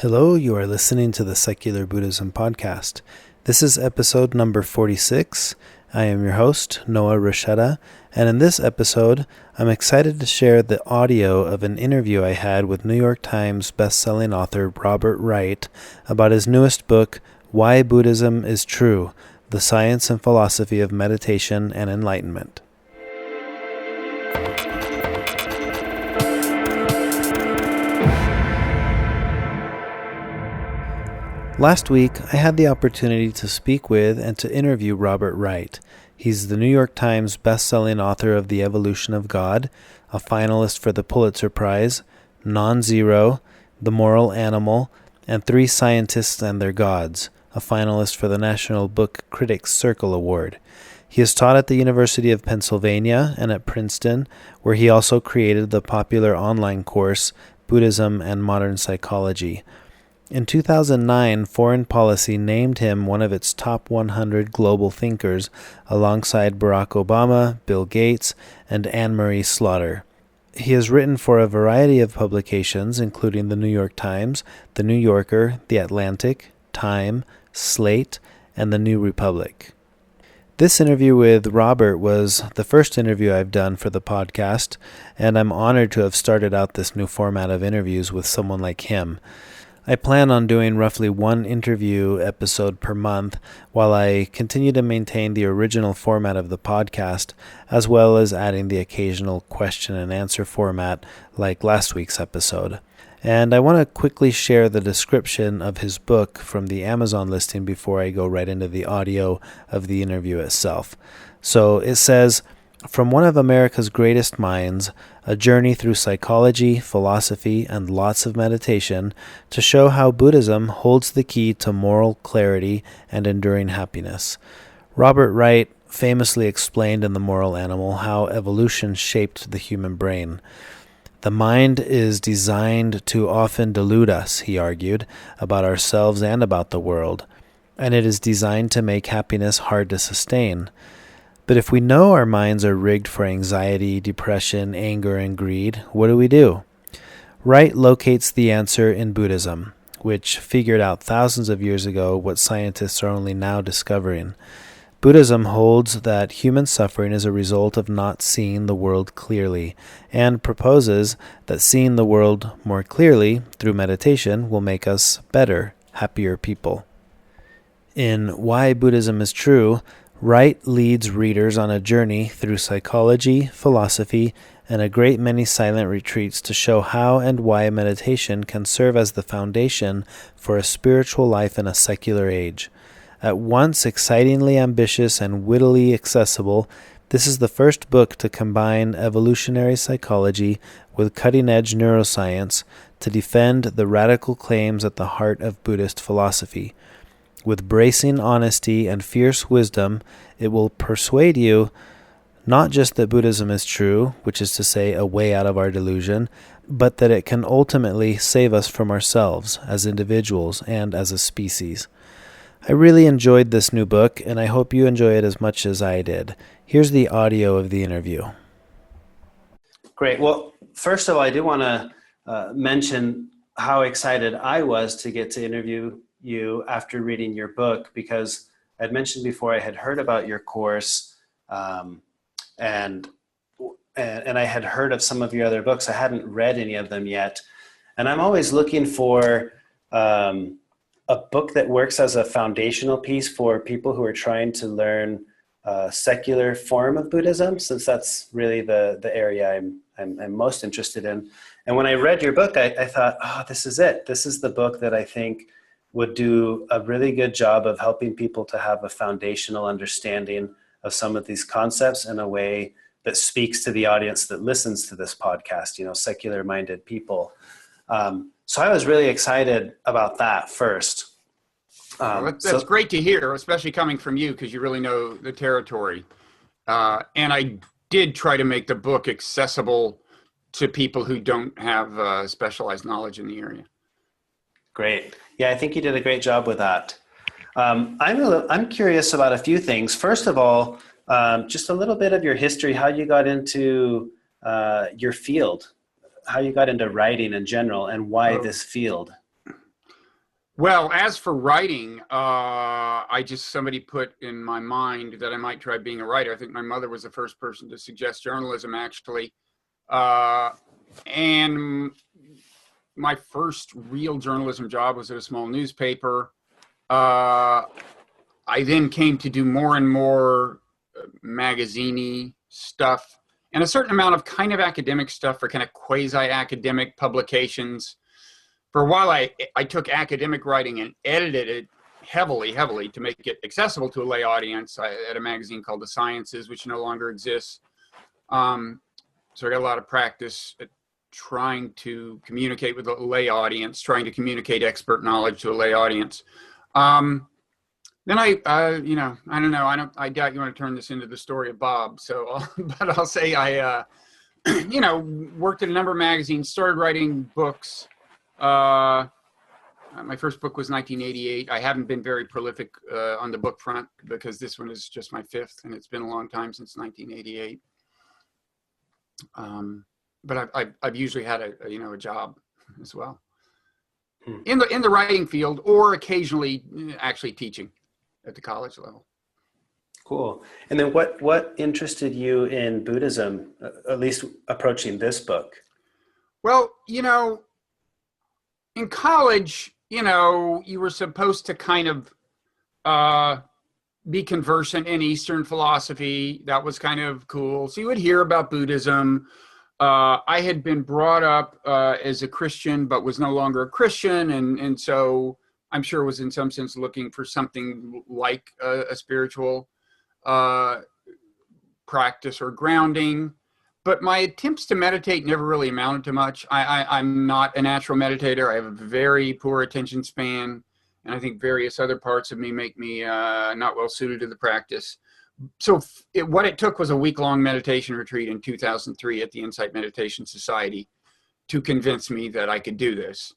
Hello, you are listening to the Secular Buddhism Podcast. This is episode number 46. I am your host, Noah Rochetta, and in this episode, I'm excited to share the audio of an interview I had with New York Times bestselling author Robert Wright about his newest book, Why Buddhism Is True: The Science and Philosophy of Meditation and Enlightenment. Last week, I had the opportunity to speak with and to interview Robert Wright. He's the New York Times best-selling author of The Evolution of God, a finalist for the Pulitzer Prize, Non-Zero, The Moral Animal, and Three Scientists and Their Gods, a finalist for the National Book Critics Circle Award. He has taught at the University of Pennsylvania and at Princeton, where he also created the popular online course, Buddhism and Modern Psychology. In 2009, Foreign Policy named him one of its top 100 global thinkers, alongside Barack Obama, Bill Gates, and Anne-Marie Slaughter. He has written for a variety of publications, including the New York Times, the New Yorker, the Atlantic, Time, Slate, and the New Republic. This interview with Robert was the first interview I've done for the podcast, and I'm honored to have started out this new format of interviews with someone like him. I plan on doing roughly one interview episode per month while I continue to maintain the original format of the podcast, as well as adding the occasional question and answer format like last week's episode. And I want to quickly share the description of his book from the Amazon listing before I go right into the audio of the interview itself. So it says, "From one of America's greatest minds, a journey through psychology, philosophy, and lots of meditation to show how Buddhism holds the key to moral clarity and enduring happiness." Robert Wright famously explained in The Moral Animal how evolution shaped the human brain. "The mind is designed to often delude us," he argued, "about ourselves and about the world, and it is designed to make happiness hard to sustain. But if we know our minds are rigged for anxiety, depression, anger, and greed, what do? Wright locates the answer in Buddhism, which figured out thousands of years ago what scientists are only now discovering. Buddhism holds that human suffering is a result of not seeing the world clearly, and proposes that seeing the world more clearly through meditation will make us better, happier people. In Why Buddhism Is True, Wright leads readers on a journey through psychology, philosophy, and a great many silent retreats to show how and why meditation can serve as the foundation for a spiritual life in a secular age. At once excitingly ambitious and wittily accessible, this is the first book to combine evolutionary psychology with cutting-edge neuroscience to defend the radical claims at the heart of Buddhist philosophy. With bracing honesty and fierce wisdom, it will persuade you not just that Buddhism is true, which is to say a way out of our delusion, but that it can ultimately save us from ourselves as individuals and as a species. I really enjoyed this new book, and I hope you enjoy it as much as I did. Here's the audio of the interview. Great. Well, first of all, I do want to mention how excited I was to get to interview you after reading your book, because I'd mentioned before I had heard about your course, and I had heard of some of your other books. I hadn't read any of them yet, and I'm always looking for a book that works as a foundational piece for people who are trying to learn a secular form of Buddhism, since that's really the area I'm most interested in. And when I read your book, I thought, oh, this is it. This is the book that I think would do a really good job of helping people to have a foundational understanding of some of these concepts in a way that speaks to the audience that listens to this podcast, secular-minded people. So I was really excited about that first. That's great to hear, especially coming from you, because you really know the territory. And I did try to make the book accessible to people who don't have specialized knowledge in the area. Great. Yeah, I think you did a great job with that. I'm curious about a few things. First of all, just a little bit of your history, how you got into your field, how you got into writing in general, and why this field. Well, as for writing, somebody put in my mind that I might try being a writer. I think my mother was the first person to suggest journalism, actually. Uh, and my first real journalism job was at a small newspaper. I then came to do more and more magazine-y stuff and a certain amount of kind of academic stuff for kind of quasi-academic publications. For a while, I took academic writing and edited it heavily to make it accessible to a lay audience. I had a magazine called The Sciences, which no longer exists. So I got a lot of practice at trying to communicate with a lay audience, trying to communicate expert knowledge to a lay audience. Then I don't know. I doubt you want to turn this into the story of Bob. But I'll say I, worked at a number of magazines, started writing books. My first book was 1988. I haven't been very prolific on the book front because this one is just my fifth, and it's been a long time since 1988. But I've usually had a job as well in the writing field, or occasionally actually teaching at the college level. Cool. And then what interested you in Buddhism, at least approaching this book? Well, in college, you were supposed to kind of be conversant in Eastern philosophy. That was kind of cool. So you would hear about Buddhism. I had been brought up as a Christian, but was no longer a Christian. And so I'm sure was in some sense looking for something like a spiritual practice or grounding. But my attempts to meditate never really amounted to much. I'm not a natural meditator. I have a very poor attention span. And I think various other parts of me make me not well suited to the practice. So what it took was a week-long meditation retreat in 2003 at the Insight Meditation Society to convince me that I could do this.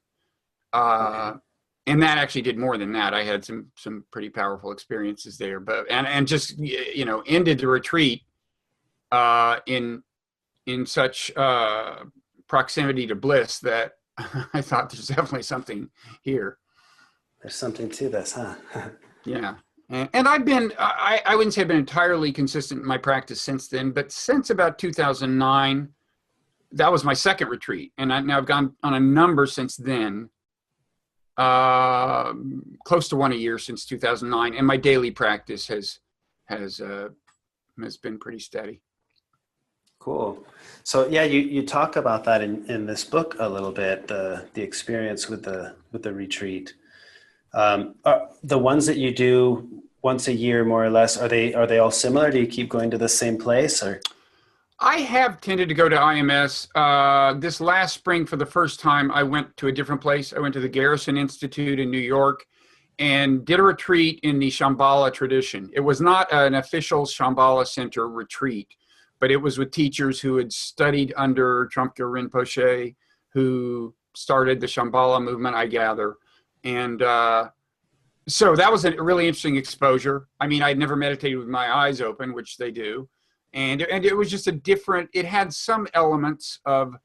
Okay. And that actually did more than that. I had some pretty powerful experiences there, and just ended the retreat in such proximity to bliss that I thought there's definitely something here. There's something to this, huh? Yeah. And I've been, I wouldn't say I've been entirely consistent in my practice since then, but since about 2009, that was my second retreat. And I've gone on a number since then, close to one a year since 2009. And my daily practice has been pretty steady. Cool. So yeah, you talk about that in this book a little bit, the experience with the retreat. Are the ones that you do once a year, more or less, are they all similar? Do you keep going to the same place, or? I have tended to go to IMS. This last spring, for the first time, I went to a different place. I went to the Garrison Institute in New York and did a retreat in the Shambhala tradition. It was not an official Shambhala Center retreat, but it was with teachers who had studied under Trungpa Rinpoche, who started the Shambhala movement, I gather. And so that was a really interesting exposure. I mean, I'd never meditated with my eyes open, which they do. And it was just it had some elements of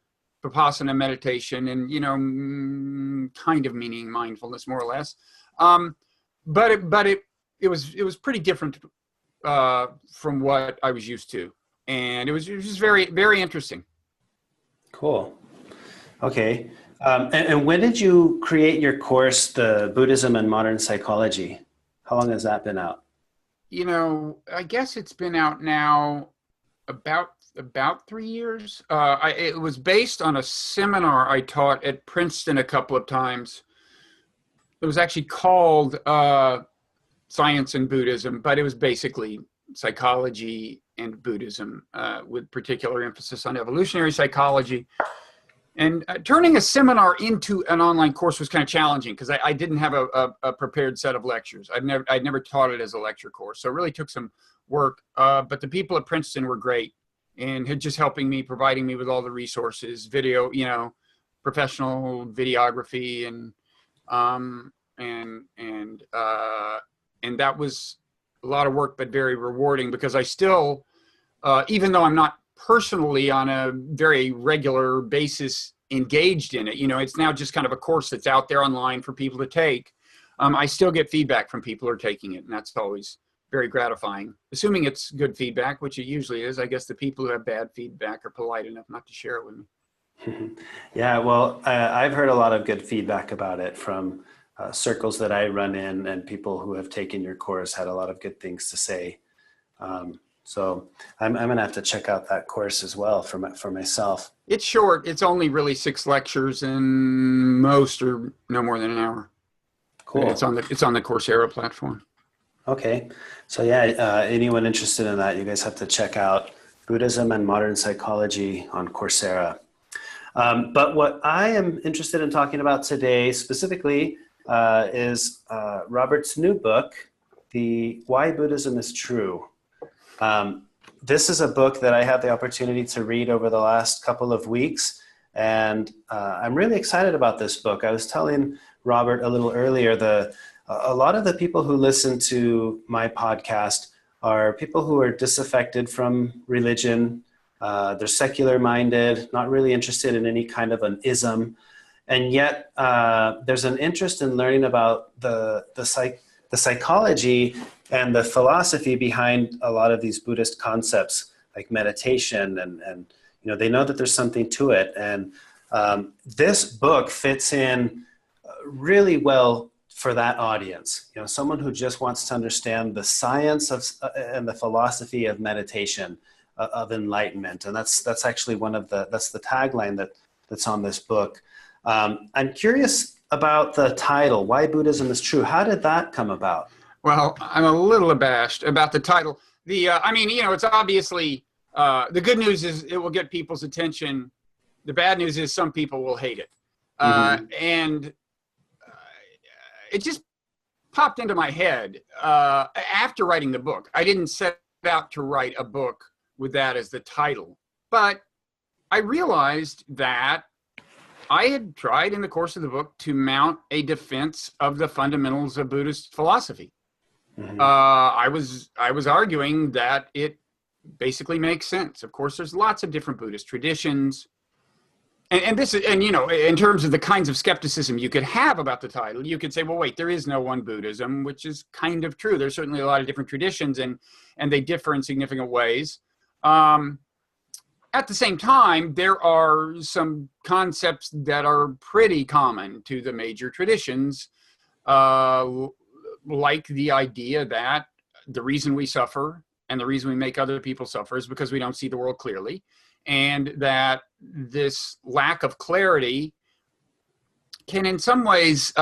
Vipassana meditation and, kind of meaning mindfulness, more or less. But it was pretty different from what I was used to. And it was just very, very interesting. Cool. Okay. And when did you create your course, the Buddhism and Modern Psychology? How long has that been out? I guess it's been out now about 3 years. It was based on a seminar I taught at Princeton a couple of times. It was actually called Science and Buddhism, but it was basically psychology and Buddhism with particular emphasis on evolutionary psychology. And turning a seminar into an online course was kind of challenging because I didn't have a prepared set of lectures. I'd never taught it as a lecture course. So it really took some work. But the people at Princeton were great and had just providing me with all the resources, video, professional videography, and that was a lot of work, but very rewarding because I still, even though I'm not personally on a very regular basis engaged in it, it's now just kind of a course that's out there online for people to take. I still get feedback from people who are taking it, and that's always very gratifying. Assuming it's good feedback, which it usually is. I guess the people who have bad feedback are polite enough not to share it with me. Yeah, well, I've heard a lot of good feedback about it from circles that I run in, and people who have taken your course had a lot of good things to say. So I'm going to have to check out that course as well for myself. It's short. It's only really 6 lectures, and most are no more than an hour. Cool. It's on the Coursera platform. Okay. So yeah, anyone interested in that, you guys have to check out Buddhism and Modern Psychology on Coursera. But what I am interested in talking about today specifically is Robert's new book, Why Buddhism Is True. This is a book that I had the opportunity to read over the last couple of weeks, and I'm really excited about this book. I was telling Robert a little earlier, a lot of the people who listen to my podcast are people who are disaffected from religion. They're secular minded, not really interested in any kind of an ism. And yet there's an interest in learning about the psychology and the philosophy behind a lot of these Buddhist concepts like meditation, and they know that there's something to it. And this book fits in really well for that audience. Someone who just wants to understand the science of and the philosophy of meditation, of enlightenment. And that's actually that's the tagline that's on this book. I'm curious about the title, Why Buddhism Is True. How did that come about? Well, I'm a little abashed about the title. It's obviously, the good news is it will get people's attention. The bad news is some people will hate it. And it just popped into my head after writing the book. I didn't set out to write a book with that as the title, but I realized that I had tried in the course of the book to mount a defense of the fundamentals of Buddhist philosophy. I was arguing that it basically makes sense. Of course, there's lots of different Buddhist traditions. And in terms of the kinds of skepticism you could have about the title, you could say, well, wait, there is no one Buddhism, which is kind of true. There's certainly a lot of different traditions, and they differ in significant ways. At the same time, there are some concepts that are pretty common to the major traditions, like the idea that the reason we suffer and the reason we make other people suffer is because we don't see the world clearly, and that this lack of clarity can in some ways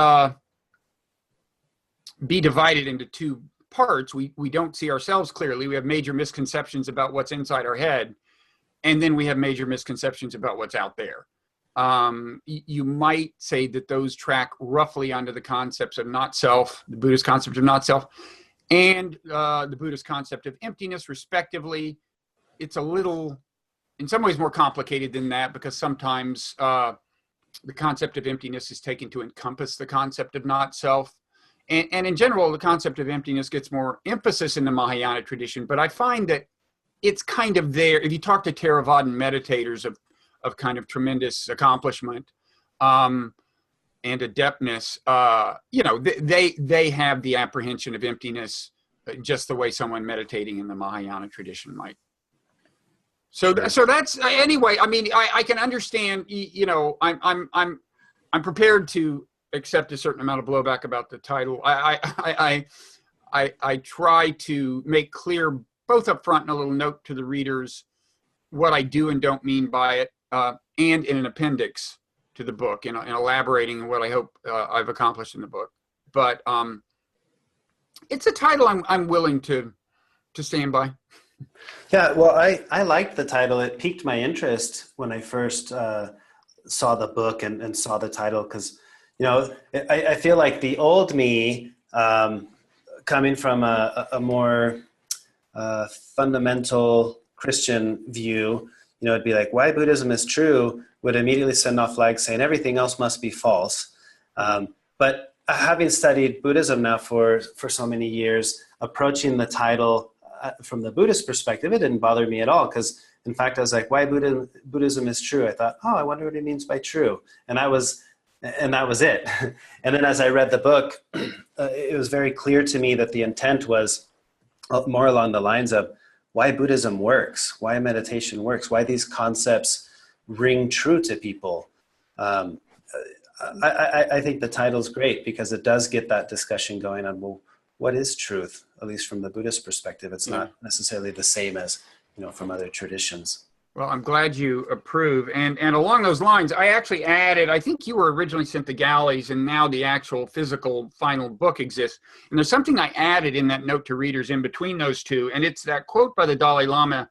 be divided into 2 parts. We don't see ourselves clearly. We have major misconceptions about what's inside our head, and then we have major misconceptions about what's out there. You might say that those track roughly onto the concepts of not self, the Buddhist concept of not self, and the Buddhist concept of emptiness, respectively. It's a little, in some ways, more complicated than that, because sometimes the concept of emptiness is taken to encompass the concept of not self. And in general, the concept of emptiness gets more emphasis in the Mahayana tradition, but I find that it's kind of there. If you talk to Theravadan meditators of kind of tremendous accomplishment and adeptness, they have the apprehension of emptiness just the way someone meditating in the Mahayana tradition might. So that's anyway. I mean, I can understand. I'm prepared to accept a certain amount of blowback about the title. I try to make clear, both up front and a little note to the readers, what I do and don't mean by it, and in an appendix to the book, in elaborating what I hope I've accomplished in the book. But it's a title I'm willing to stand by. Yeah, well, I liked the title. It piqued my interest when I first saw the book and saw the title, because, I feel like the old me, coming from a more fundamental Christian view, it'd be like, why Buddhism is true, would immediately send off flags saying everything else must be false. But having studied Buddhism now for so many years, approaching the title from the Buddhist perspective, it didn't bother me at all, because in fact I was like, why Buddhism is true? I thought, I wonder what he means by true. And I was And that was it. And then as I read the book, it was very clear to me that the intent was more along the lines of why Buddhism works, why meditation works, why these concepts ring true to people. I think the title's great because it does get that discussion going on, well, what is truth? At least from the Buddhist perspective, it's not necessarily the same as, from other traditions. Well, I'm glad you approve. And along those lines, I actually added, I think you were originally sent the galleys and now the actual physical final book exists. And there's something I added in that note to readers in between those two. And it's that quote by the Dalai Lama,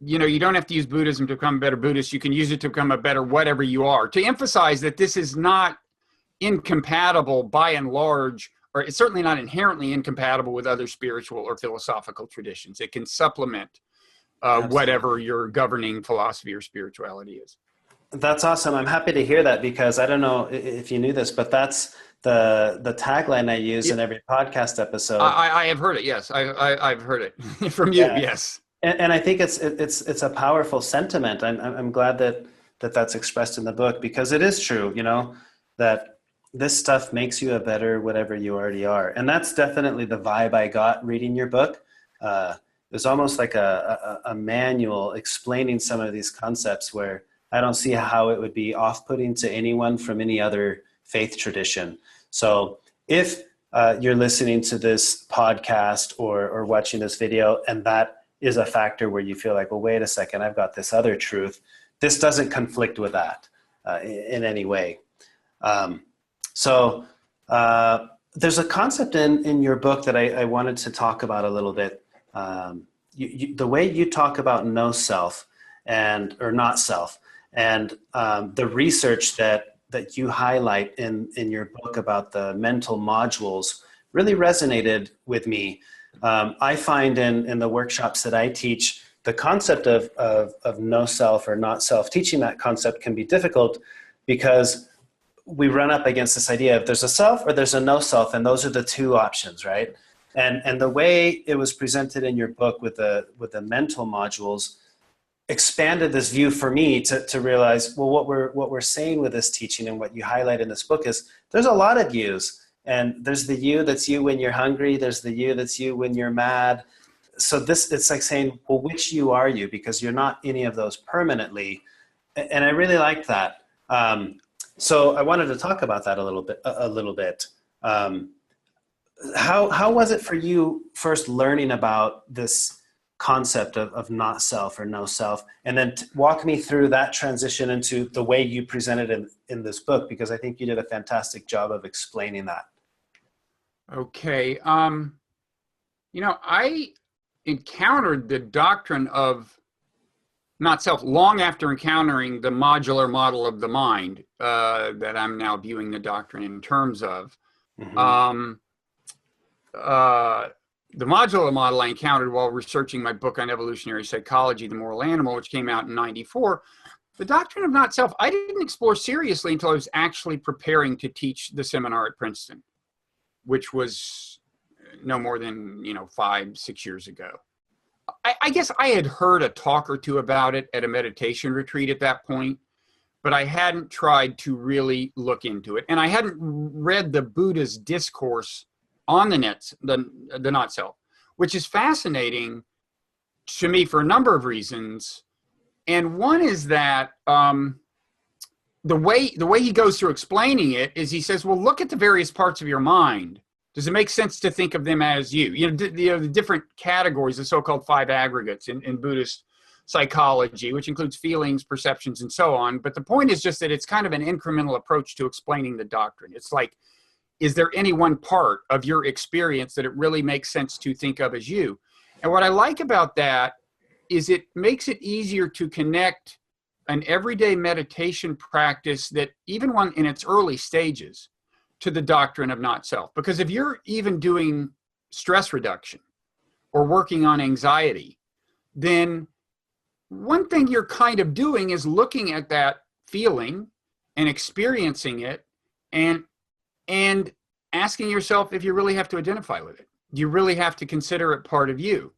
you don't have to use Buddhism to become a better Buddhist. You can use it to become a better whatever you are. To emphasize that this is not incompatible by and large, or it's certainly not inherently incompatible with other spiritual or philosophical traditions. It can supplement whatever your governing philosophy or spirituality is. That's awesome. I'm happy to hear that because I don't know if you knew this, but that's the tagline I use in every podcast episode. I have heard it. Yes, I've heard it from you. Yeah. Yes, and I think it's a powerful sentiment. I'm glad that's expressed in the book because it is true. That this stuff makes you a better whatever you already are, and that's definitely the vibe I got reading your book. There's almost like a manual explaining some of these concepts where I don't see how it would be off-putting to anyone from any other faith tradition. So if you're listening to this podcast or watching this video and that is a factor where you feel like, well, wait a second, I've got this other truth. This doesn't conflict with that in any way. So there's a concept in your book that I wanted to talk about a little bit. The way you talk about no self or not self, and the research that you highlight in your book about the mental modules really resonated with me. I find in the workshops that I teach, the concept of no self or not self, teaching that concept can be difficult because we run up against this idea of there's a self or there's a no self, and those are the two options, right? And the way it was presented in your book with the mental modules expanded this view for me to realize, well, what we're saying with this teaching and what you highlight in this book is there's a lot of yous. And there's the you that's you when you're hungry. There's the you that's you when you're mad. So it's like saying, well, which you are you? Because you're not any of those permanently. And I really liked that. So I wanted to talk about that a little bit. How was it for you first learning about this concept of not self or no self, and then walk me through that transition into the way you presented in this book, because I think you did a fantastic job of explaining that. Okay. I encountered the doctrine of not self long after encountering the modular model of the mind that I'm now viewing the doctrine in terms of. Mm-hmm. The modular model I encountered while researching my book on evolutionary psychology, The Moral Animal, which came out in '94. The doctrine of not self, I didn't explore seriously until I was actually preparing to teach the seminar at Princeton, which was no more than 5-6 years ago. I guess I had heard a talk or two about it at a meditation retreat at that point, but I hadn't tried to really look into it. And I hadn't read the Buddha's discourse on the not self, which is fascinating to me for a number of reasons. And one is that the way he goes through explaining it is he says, well, look at the various parts of your mind. Does it make sense to think of them as you? The different categories, the so-called 5 aggregates in Buddhist psychology, which includes feelings, perceptions, and so on. But the point is just that it's kind of an incremental approach to explaining the doctrine. It's like, is there any one part of your experience that it really makes sense to think of as you? And what I like about that is it makes it easier to connect an everyday meditation practice that even one in its early stages to the doctrine of not self. Because if you're even doing stress reduction or working on anxiety, then one thing you're kind of doing is looking at that feeling and experiencing it and asking yourself if you really have to identify with it. Do you really have to consider it part of you?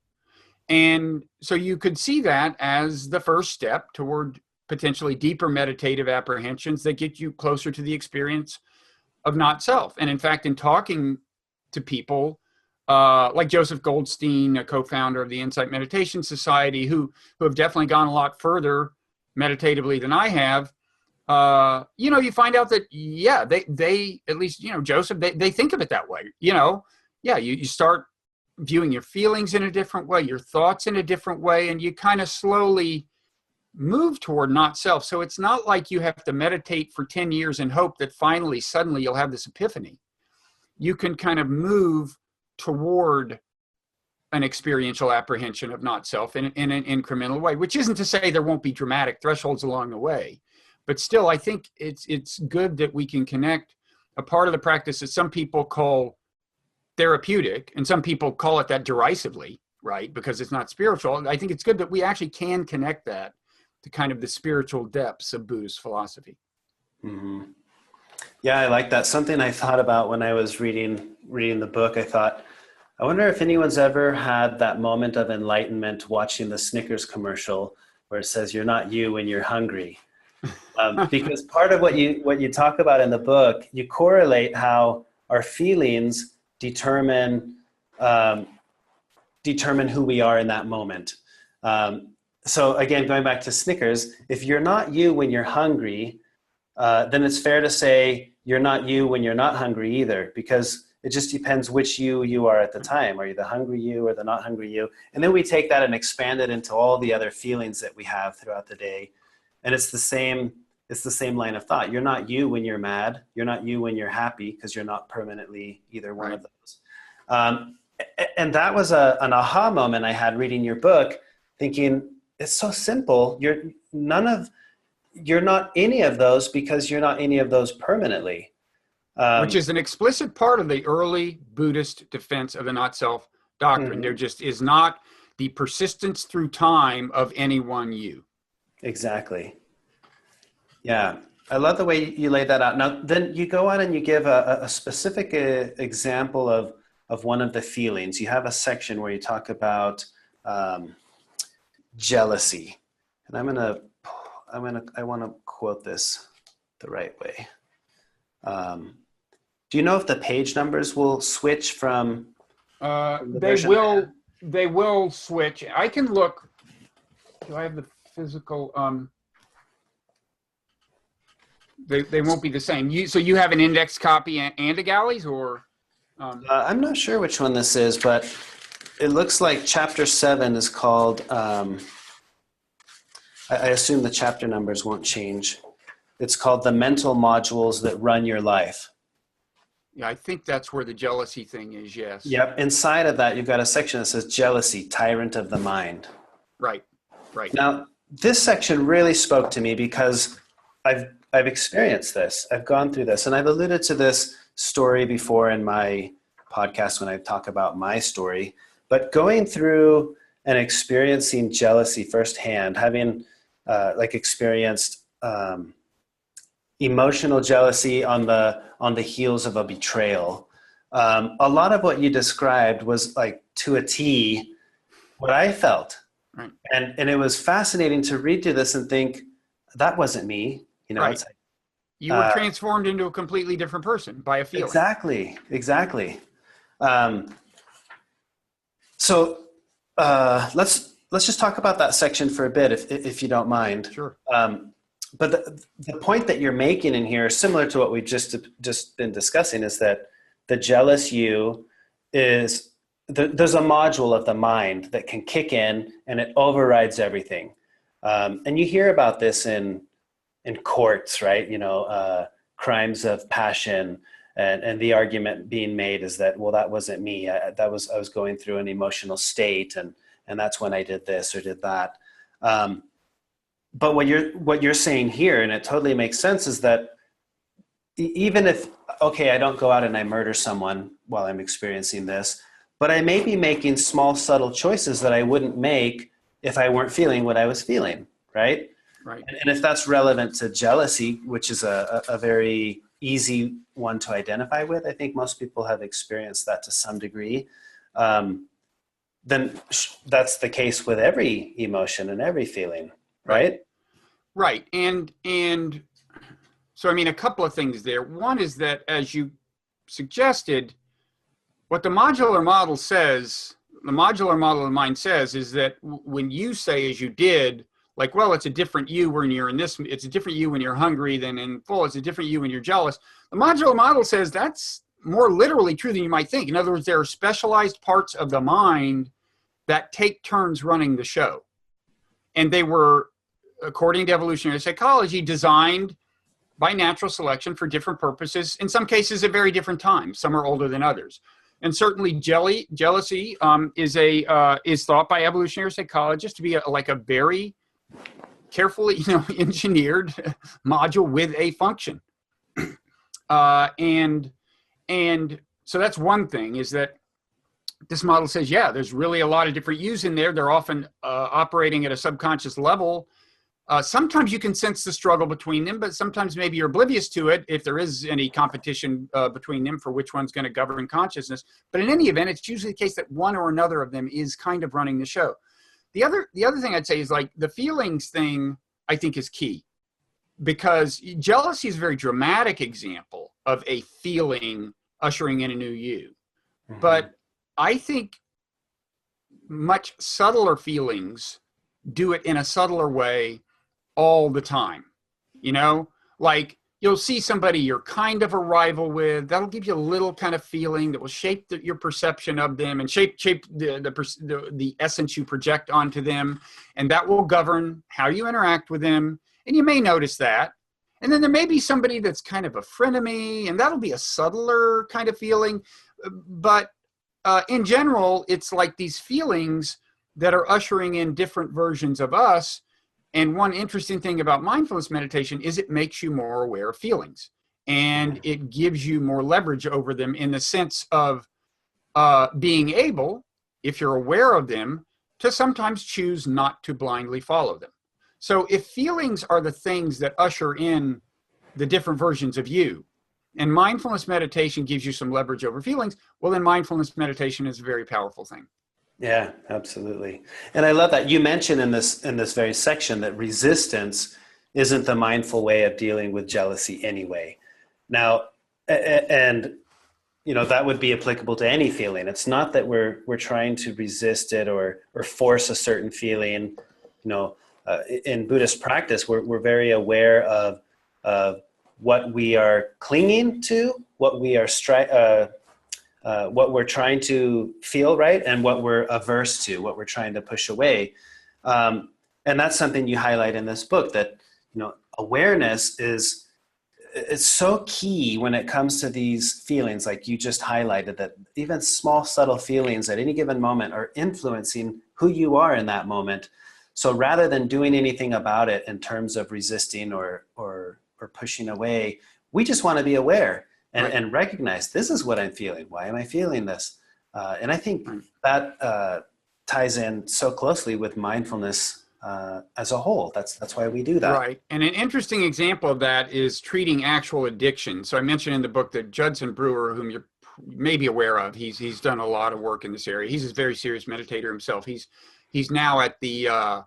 And so you could see that as the first step toward potentially deeper meditative apprehensions that get you closer to the experience of not self. And in fact, in talking to people like Joseph Goldstein, a co-founder of the Insight Meditation Society, who have definitely gone a lot further meditatively than I have, you find out that, they at least, Joseph, they think of it that way. You start viewing your feelings in a different way, your thoughts in a different way, and you kind of slowly move toward not self. So it's not like you have to meditate for 10 years and hope that finally, suddenly you'll have this epiphany. You can kind of move toward an experiential apprehension of not self in an incremental way, which isn't to say there won't be dramatic thresholds along the way. But still, I think it's good that we can connect a part of the practice that some people call therapeutic, and some people call it that derisively, right? Because it's not spiritual. I think it's good that we actually can connect that to kind of the spiritual depths of Buddhist philosophy. Mm-hmm. Yeah, I like that. Something I thought about when I was reading the book, I thought, I wonder if anyone's ever had that moment of enlightenment watching the Snickers commercial where it says, "You're not you when you're hungry." Because part of what you talk about in the book, you correlate how our feelings determine who we are in that moment. So again, going back to Snickers, if you're not you when you're hungry, then it's fair to say you're not you when you're not hungry either, because it just depends which you are at the time. Are you the hungry you or the not hungry you? And then we take that and expand it into all the other feelings that we have throughout the day. And it's the same line of thought. You're not you when you're mad. You're not you when you're happy, because you're not permanently either one of those. And that was an aha moment I had reading your book, thinking it's so simple. You're not any of those, because you're not any of those permanently. Which is an explicit part of the early Buddhist defense of the not self doctrine. Mm-hmm. There just is not the persistence through time of any one you. Exactly. Yeah. I love the way you laid that out. Now, then you go on and you give a specific example of one of the feelings. You have a section where you talk about jealousy. And I want to quote this the right way. Do you know if the page numbers will switch from? They will switch. I can look. Do I have the physical? They won't be the same. So you have an index copy and a galleys, or? I'm not sure which one this is, but it looks like chapter 7 is called. I assume the chapter numbers won't change. It's called The Mental Modules That Run Your Life. Yeah, I think that's where the jealousy thing is, yes. Yep. Inside of that, you've got a section that says jealousy, tyrant of the mind. Right. Now, this section really spoke to me because I've experienced this. I've gone through this, and I've alluded to this story before in my podcast when I talk about my story. But going through and experiencing jealousy firsthand, having experienced emotional jealousy on the heels of a betrayal. A lot of what you described was like to a T what I felt. Right. And it was fascinating to read through this and think, that wasn't me. Right. It's like, you were transformed into a completely different person by a feeling. Exactly. So let's just talk about that section for a bit, if you don't mind. Sure. But the point that you're making in here, similar to what we've just been discussing, is that the jealous you is there's a module of the mind that can kick in and it overrides everything. And you hear about this in courts, right? Crimes of passion, and the argument being made is that, well, that wasn't me. I was going through an emotional state, and that's when I did this or did that. But what you're saying here, and it totally makes sense, is that even if, okay, I don't go out and I murder someone while I'm experiencing this, but I may be making small, subtle choices that I wouldn't make if I weren't feeling what I was feeling, right? Right. And if that's relevant to jealousy, which is a very easy one to identify with, I think most people have experienced that to some degree, then that's the case with every emotion and every feeling, right? Right. And so, I mean, a couple of things there. One is that, as you suggested, what the modular model of mind says is that when you say, as you did, like, well, it's a different you when you're in this, it's a different you when you're hungry than in full, it's a different you when you're jealous. The modular model says that's more literally true than you might think. In other words, there are specialized parts of the mind that take turns running the show. And they were, according to evolutionary psychology, designed by natural selection for different purposes, in some cases at very different times. Some are older than others. And certainly jealousy is thought by evolutionary psychologists to be like a very carefully engineered module with a function. And so that's one thing, is that this model says, yeah, there's really a lot of different yous in there. They're often operating at a subconscious level. Sometimes you can sense the struggle between them, but sometimes maybe you're oblivious to it if there is any competition between them for which one's going to govern consciousness. But in any event, it's usually the case that one or another of them is kind of running the show. The other thing I'd say is, like, the feelings thing, I think, is key, because jealousy is a very dramatic example of a feeling ushering in a new you. Mm-hmm. But I think much subtler feelings do it in a subtler way all the time. Like, you'll see somebody you're kind of a rival with, that'll give you a little kind of feeling that will shape your perception of them and shape the essence you project onto them, and that will govern how you interact with them. And you may notice that. And then there may be somebody that's kind of a frenemy, and that'll be a subtler kind of feeling. But in general, it's like these feelings that are ushering in different versions of us. And one interesting thing about mindfulness meditation is it makes you more aware of feelings, and it gives you more leverage over them, in the sense of being able, if you're aware of them, to sometimes choose not to blindly follow them. So if feelings are the things that usher in the different versions of you, and mindfulness meditation gives you some leverage over feelings, well, then mindfulness meditation is a very powerful thing. Yeah, absolutely. And I love that you mentioned in this very section that resistance isn't the mindful way of dealing with jealousy anyway. Now, and that would be applicable to any feeling. It's not that we're trying to resist it or force a certain feeling. In Buddhist practice, we're very aware of what we are clinging to, what we are what we're trying to feel, right, and what we're averse to, what we're trying to push away. And that's something you highlight in this book, that awareness is so key when it comes to these feelings, like you just highlighted, that even small, subtle feelings at any given moment are influencing who you are in that moment. So rather than doing anything about it in terms of resisting or pushing away, we just want to be aware. And recognize, this is what I'm feeling. Why am I feeling this? And I think that ties in so closely with mindfulness as a whole. That's why we do that. Right. And an interesting example of that is treating actual addiction. So I mentioned in the book that Judson Brewer, whom you may be aware of, he's done a lot of work in this area. He's a very serious meditator himself. He's now at the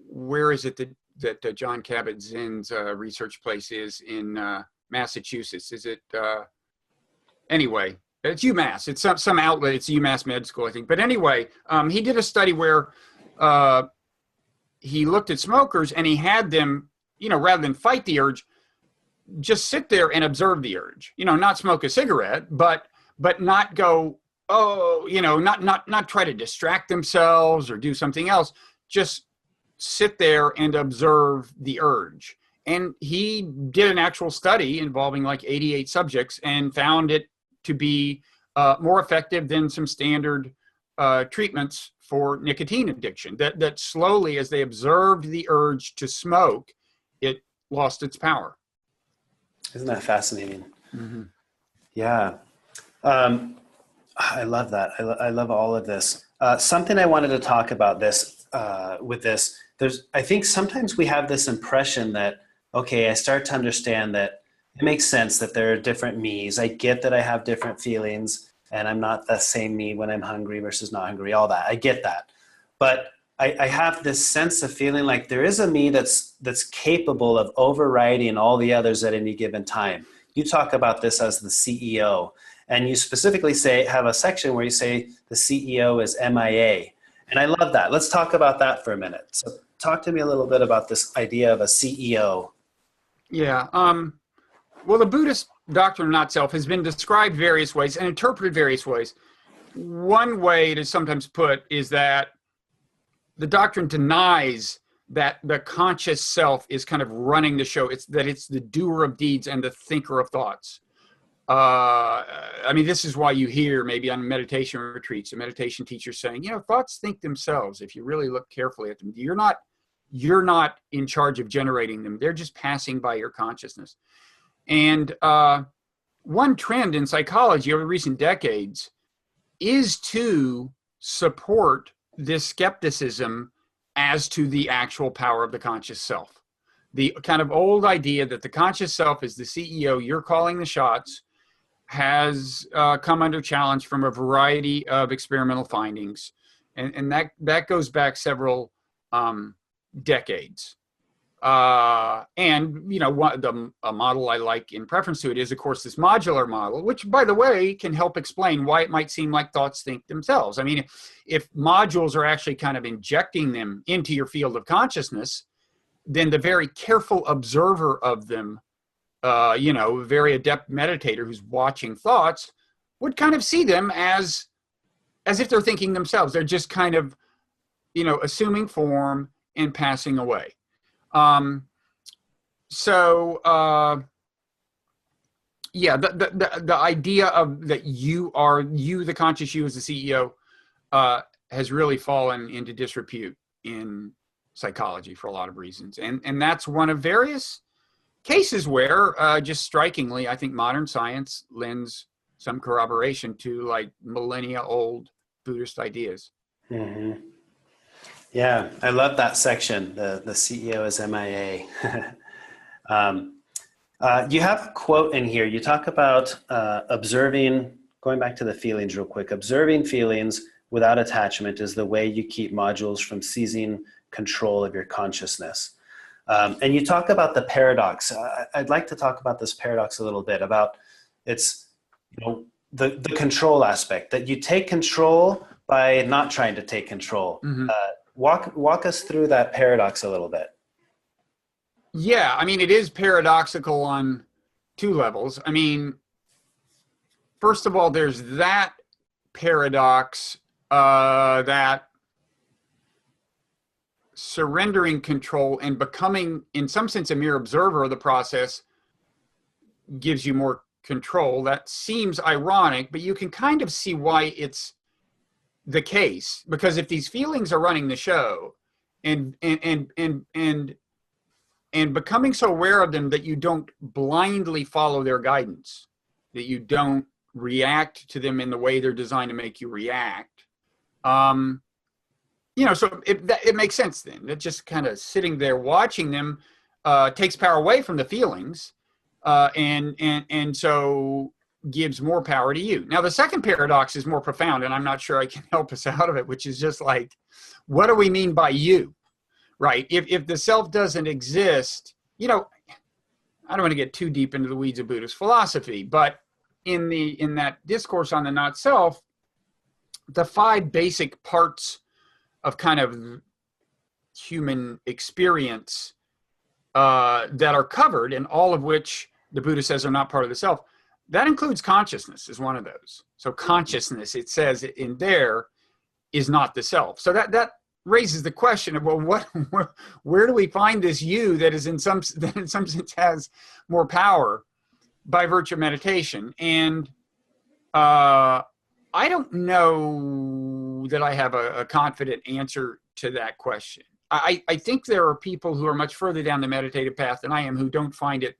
where is it that John Kabat-Zinn's research place is in Massachusetts? Is it anyway, it's UMass. It's some outlet. It's UMass Med School, I think. But anyway, he did a study where he looked at smokers, and he had them, rather than fight the urge, just sit there and observe the urge. Not smoke a cigarette, but not go, not try to distract themselves or do something else. Just sit there and observe the urge. And he did an actual study involving like 88 subjects and found it to be more effective than some standard treatments for nicotine addiction. That slowly, as they observed the urge to smoke, it lost its power. Isn't that fascinating? Mm-hmm. Yeah. I love that. I love all of this. Something I wanted to talk about with this, I think sometimes we have this impression that, okay, I start to understand that it makes sense that there are different me's. I get that I have different feelings, and I'm not the same me when I'm hungry versus not hungry, all that. I get that. But I have this sense of feeling like there is a me that's capable of overriding all the others at any given time. You talk about this as the CEO, and you specifically have a section where you say the CEO is MIA. And I love that. Let's talk about that for a minute. So talk to me a little bit about this idea of a CEO. Yeah. Well, the Buddhist doctrine of not self has been described various ways and interpreted various ways. One way to sometimes put is that the doctrine denies that the conscious self is kind of running the show. It's the doer of deeds and the thinker of thoughts. I mean, this is why you hear maybe on meditation retreats, a meditation teacher saying, thoughts think themselves. If you really look carefully at them, you're not in charge of generating them. They're just passing by your consciousness. And one trend in psychology over recent decades is to support this skepticism as to the actual power of the conscious self. The kind of old idea that the conscious self is the CEO, you're calling the shots, has come under challenge from a variety of experimental findings. And that goes back several decades. A model I like in preference to it is, of course, this modular model, which, by the way, can help explain why it might seem like thoughts think themselves. I mean, if modules are actually kind of injecting them into your field of consciousness, then the very careful observer of them, a very adept meditator who's watching thoughts, would kind of see them as if they're thinking themselves. They're just kind of, assuming form and passing away. The idea of that the conscious you as the CEO, has really fallen into disrepute in psychology for a lot of reasons. And that's one of various cases where, just strikingly, I think modern science lends some corroboration to like millennia old Buddhist ideas. Mm-hmm. Yeah, I love that section. The CEO is MIA. You have a quote in here. You talk about observing, going back to the feelings real quick, observing feelings without attachment is the way you keep modules from seizing control of your consciousness. And you talk about the paradox. I'd like to talk about this paradox a little bit, about it's, the control aspect, that you take control by not trying to take control. Mm-hmm. Walk us through that paradox a little bit. Yeah, I mean, it is paradoxical on two levels. I mean, first of all, there's that paradox that surrendering control and becoming, in some sense, a mere observer of the process gives you more control. That seems ironic, but you can kind of see why it's the case, because if these feelings are running the show and becoming so aware of them that you don't blindly follow their guidance, that you don't react to them in the way they're designed to make you react, so it makes sense then that just kind of sitting there watching them takes power away from the feelings, and so gives more power to you. Now, the second paradox is more profound, and I'm not sure I can help us out of it, which is just like, what do we mean by you, right? If the self doesn't exist, I don't want to get too deep into the weeds of Buddhist philosophy, but in that discourse on the not self, the 5 basic parts of kind of human experience that are covered, and all of which the Buddha says are not part of the self, that includes consciousness is one of those. So consciousness, it says in there, is not the self. So that raises the question of, well, where do we find this you that in some sense has more power by virtue of meditation? And I don't know that I have a confident answer to that question. I think there are people who are much further down the meditative path than I am who don't find it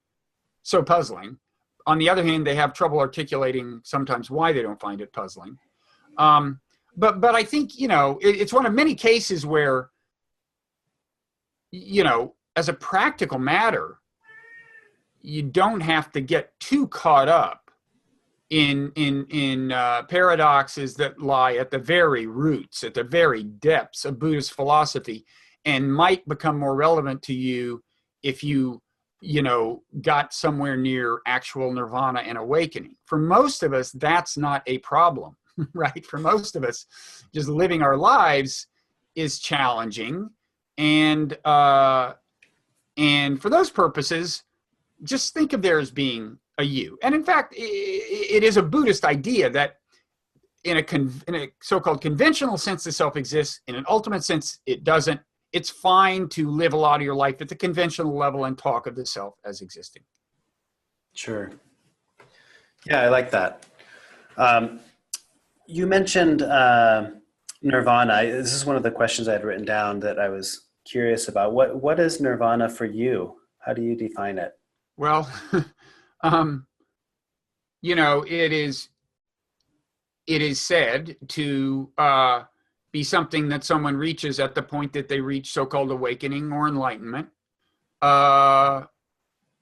so puzzling. On the other hand, they have trouble articulating sometimes why they don't find it puzzling. But I think, it's one of many cases where, as a practical matter, you don't have to get too caught up in paradoxes that lie at the very roots, at the very depths of Buddhist philosophy, and might become more relevant to you if you got somewhere near actual nirvana and awakening. For most of us, that's not a problem, right? For most of us, just living our lives is challenging, and for those purposes, just think of there as being a you. And in fact, it is a Buddhist idea that in a so-called conventional sense, the self exists. In an ultimate sense, it doesn't. It's fine to live a lot of your life at the conventional level and talk of the self as existing. Sure. Yeah, I like that. You mentioned nirvana. This is one of the questions I had written down that I was curious about. What is nirvana for you? How do you define it? Well, it is said to be something that someone reaches at the point that they reach so-called awakening or enlightenment,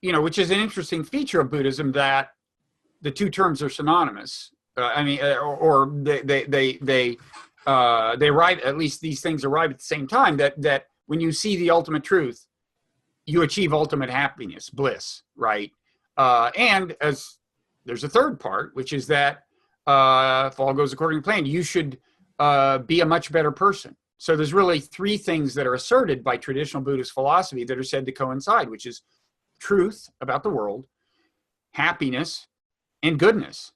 which is an interesting feature of Buddhism, that the two terms are synonymous. Or they arrive, at least these things arrive at the same time, that when you see the ultimate truth, you achieve ultimate happiness, bliss, right? And as there's a third part, which is that if all goes according to plan, you should be a much better person. So there's really three things that are asserted by traditional Buddhist philosophy that are said to coincide, which is truth about the world, happiness, and goodness.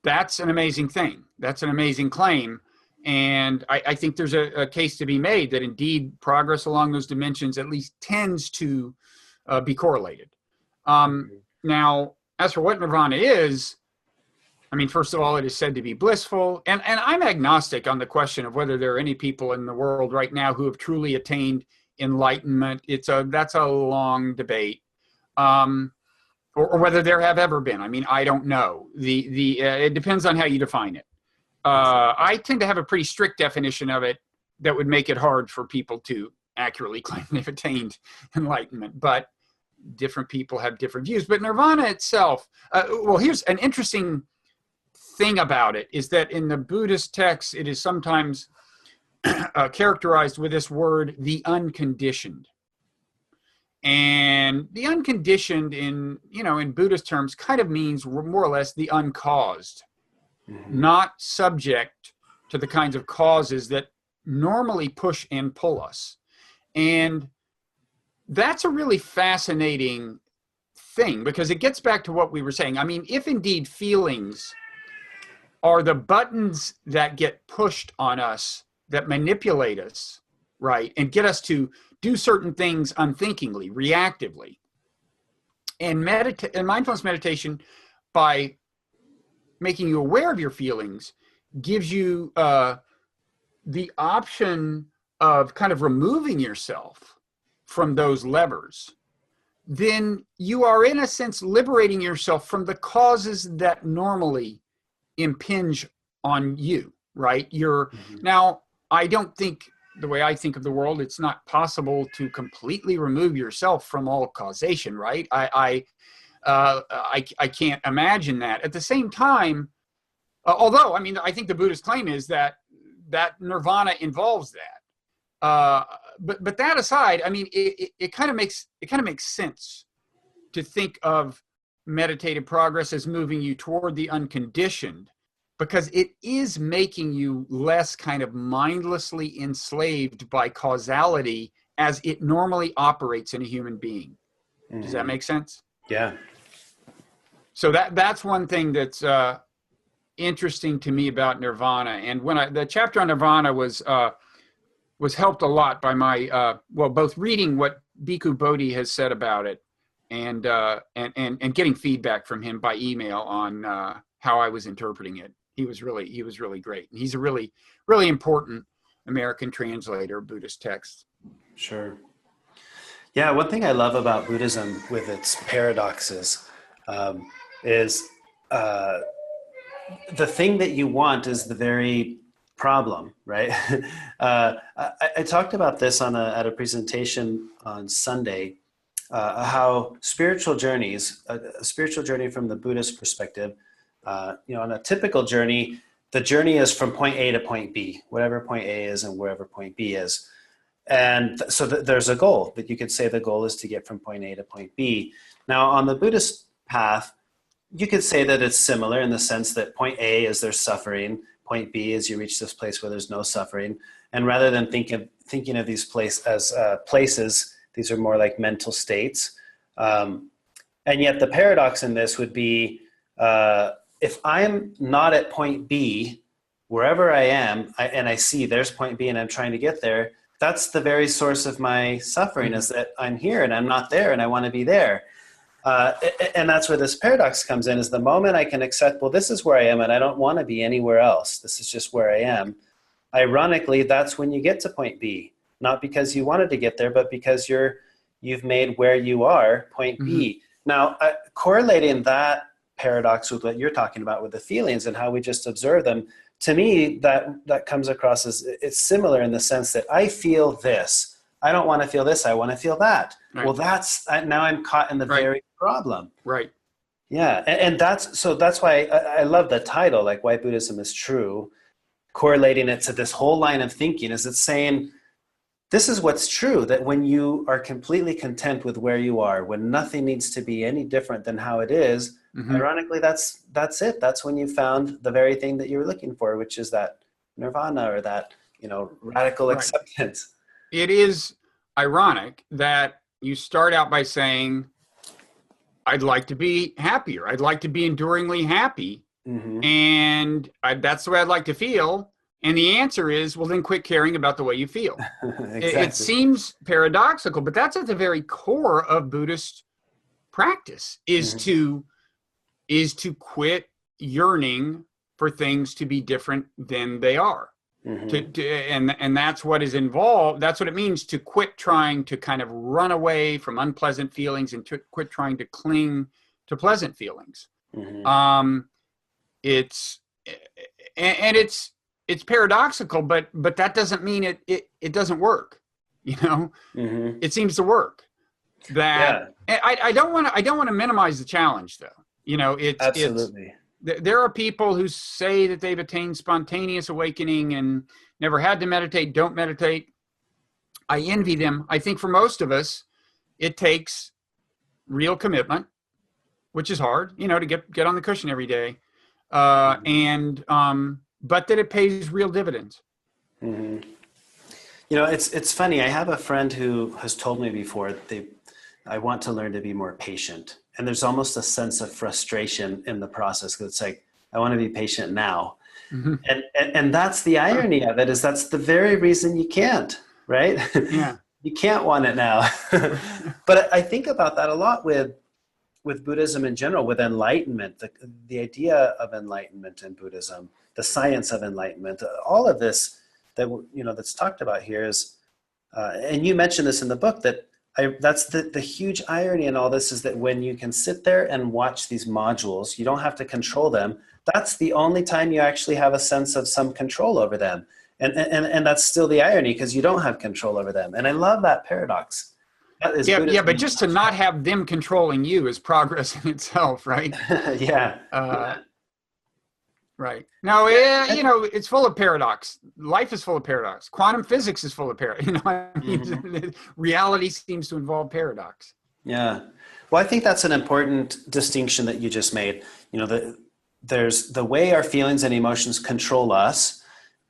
That's an amazing thing. That's an amazing claim. And I think there's a case to be made that indeed progress along those dimensions at least tends to be correlated. Now, as for what nirvana is, first of all, it is said to be blissful. And I'm agnostic on the question of whether there are any people in the world right now who have truly attained enlightenment. That's a long debate. Or whether there have ever been. I don't know. It depends on how you define it. I tend to have a pretty strict definition of it that would make it hard for people to accurately claim they've attained enlightenment. But different people have different views. But nirvana itself, here's an interesting thing about it, is that in the Buddhist texts, it is sometimes characterized with this word, the unconditioned. And the unconditioned in Buddhist terms kind of means more or less the uncaused, not subject to the kinds of causes that normally push and pull us. And that's a really fascinating thing, because it gets back to what we were saying. If indeed feelings are the buttons that get pushed on us, that manipulate us, right, and get us to do certain things unthinkingly, reactively. And mindfulness meditation, by making you aware of your feelings, gives you the option of kind of removing yourself from those levers. Then you are, in a sense, liberating yourself from the causes that normally impinge on you, right? Now, I don't think, the way I think of the world, it's not possible to completely remove yourself from all causation, right? I can't imagine that. At the same time, although I think the Buddhist claim is that nirvana involves that. But that aside, it kind of makes sense to think of meditative progress as moving you toward the unconditioned, because it is making you less kind of mindlessly enslaved by causality as it normally operates in a human being. Does that make sense? Yeah. So that's one thing that's interesting to me about nirvana. And when the chapter on nirvana was helped a lot by my both reading what Bhikkhu Bodhi has said about it, and getting feedback from him by email on how I was interpreting it. He was really great. And he's a really, really important American translator of Buddhist texts. Sure. Yeah, one thing I love about Buddhism with its paradoxes is the thing that you want is the very problem, right? I talked about this at a presentation on Sunday, how spiritual journeys, a spiritual journey from the Buddhist perspective, On a typical journey, the journey is from point A to point B, whatever point A is and wherever point B is. And so there's a goal that you could say the goal is to get from point A to point B. Now, on the Buddhist path, you could say that it's similar in the sense that point A is there's suffering, point B is you reach this place where there's no suffering. And rather than thinking of these places, these are more like mental states. And yet the paradox in this would be, if I'm not at point B, wherever I am, and I see there's point B and I'm trying to get there, that's the very source of my suffering, is that I'm here and I'm not there and I want to be there. And that's where this paradox comes in, is the moment I can accept, well, this is where I am and I don't want to be anywhere else. This is just where I am. Ironically, that's when you get to point B, not because you wanted to get there, but because you've made where you are point B. Now, correlating that paradox with what you're talking about with the feelings and how we just observe them, to me, that comes across as it's similar in the sense that I feel this. I don't want to feel this. I want to feel that. Right. Well, now I'm caught in the very problem. Right. Yeah. And that's why I love the title, like Why Buddhism Is True, correlating it to this whole line of thinking, is it's saying, this is what's true, that when you are completely content with where you are, when nothing needs to be any different than how it is, ironically, that's it. That's when you found the very thing that you were looking for, which is that nirvana, or that, radical acceptance. It is ironic that you start out by saying, I'd like to be happier. I'd like to be enduringly happy. And that's the way I'd like to feel. And the answer is, well, then quit caring about the way you feel. Exactly. It seems paradoxical, but that's at the very core of Buddhist practice, is to quit yearning for things to be different than they are. And that's what is involved. That's what it means to quit trying to kind of run away from unpleasant feelings and to quit trying to cling to pleasant feelings. It's paradoxical, but that doesn't mean it doesn't work. It seems to work. I don't want to minimize the challenge, though. Absolutely. There are people who say that they've attained spontaneous awakening and never had to meditate, don't meditate. I envy them. I think for most of us, it takes real commitment, which is hard, to get on the cushion every day. But that it pays real dividends. It's funny. I have a friend who has told me before, I want to learn to be more patient. And there's almost a sense of frustration in the process, because it's like, I want to be patient now. And that's the irony of it, is that's the very reason you can't, right? Yeah. You can't want it now. But I think about that a lot with Buddhism in general, with enlightenment, the idea of enlightenment in Buddhism, the science of enlightenment, all of this that's talked about here is, and you mentioned this in the book, that's the huge irony in all this, is that when you can sit there and watch these modules, you don't have to control them. That's the only time you actually have a sense of some control over them. And that's still the irony, because you don't have control over them. And I love that paradox. But just to not have them controlling you is progress in itself, right? Yeah. Right. No, it's full of paradox. Life is full of paradox. Quantum physics is full of paradox. Reality seems to involve paradox. Yeah. Well, I think that's an important distinction that you just made. There's the way our feelings and emotions control us.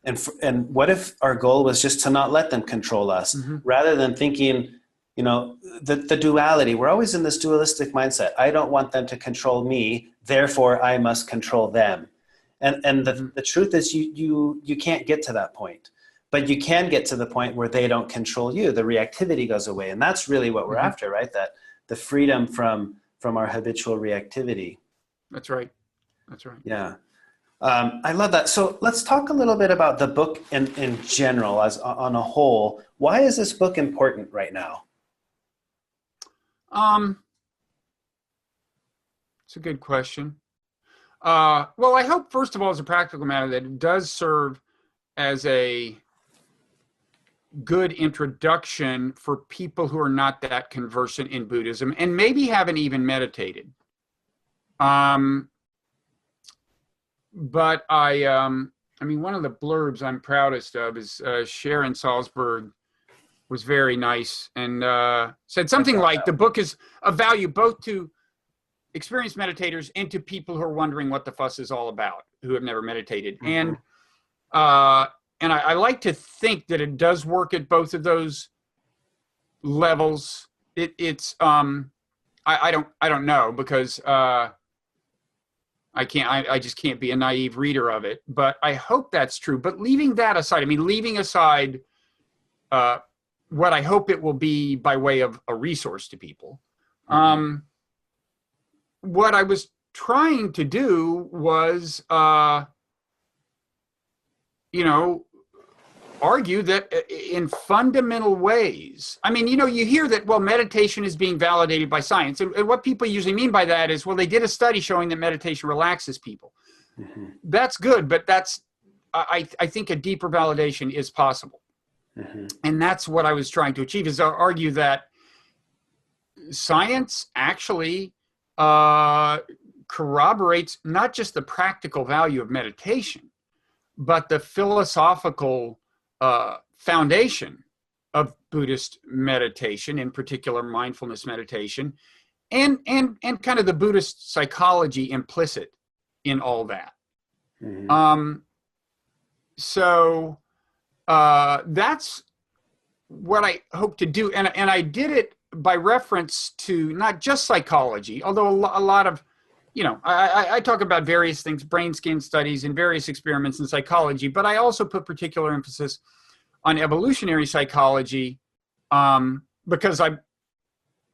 And what if our goal was just to not let them control us, rather than thinking, the duality. We're always in this dualistic mindset. I don't want them to control me, therefore I must control them. And the truth is you can't get to that point, but you can get to the point where they don't control you. The reactivity goes away. And that's really what we're after, right? That the freedom from our habitual reactivity. That's right. Yeah. I love that. So let's talk a little bit about the book in general, as on a whole. Why is this book important right now? It's a good question. Well, I hope, first of all, as a practical matter, that it does serve as a good introduction for people who are not that conversant in Buddhism and maybe haven't even meditated. but I mean, one of the blurbs I'm proudest of is Sharon Salzberg was very nice and said something like the book is of value both to experienced meditators and to people who are wondering what the fuss is all about, who have never meditated. Mm-hmm. And I like to think that it does work at both of those levels. I don't know, because I just can't be a naive reader of it, but I hope that's true. But leaving that aside, I mean, leaving aside what I hope it will be by way of a resource to people, what I was trying to do was, argue that in fundamental ways, I mean, you hear that, well, meditation is being validated by science. And what people usually mean by that is, well, they did a study showing that meditation relaxes people. Mm-hmm. That's good, but I think a deeper validation is possible. Mm-hmm. And that's what I was trying to achieve, is argue that science actually corroborates not just the practical value of meditation, but the philosophical foundation of Buddhist meditation, in particular mindfulness meditation, and kind of the Buddhist psychology implicit in all that. Mm-hmm. So that's what I hope to do, and I did it by reference to not just psychology, although a lot of, I talk about various things, brain scan studies and various experiments in psychology, but I also put particular emphasis on evolutionary psychology because I'm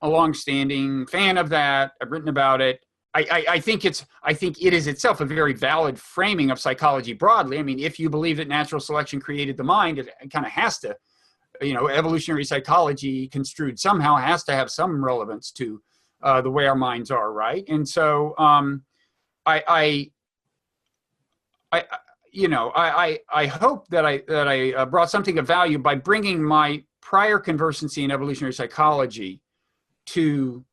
a longstanding fan of that. I've written about it. I think it is itself a very valid framing of psychology broadly. I mean, if you believe that natural selection created the mind, it kind of has to, evolutionary psychology construed somehow has to have some relevance to the way our minds are, right? And so I hope that I brought something of value by bringing my prior conversancy in evolutionary psychology to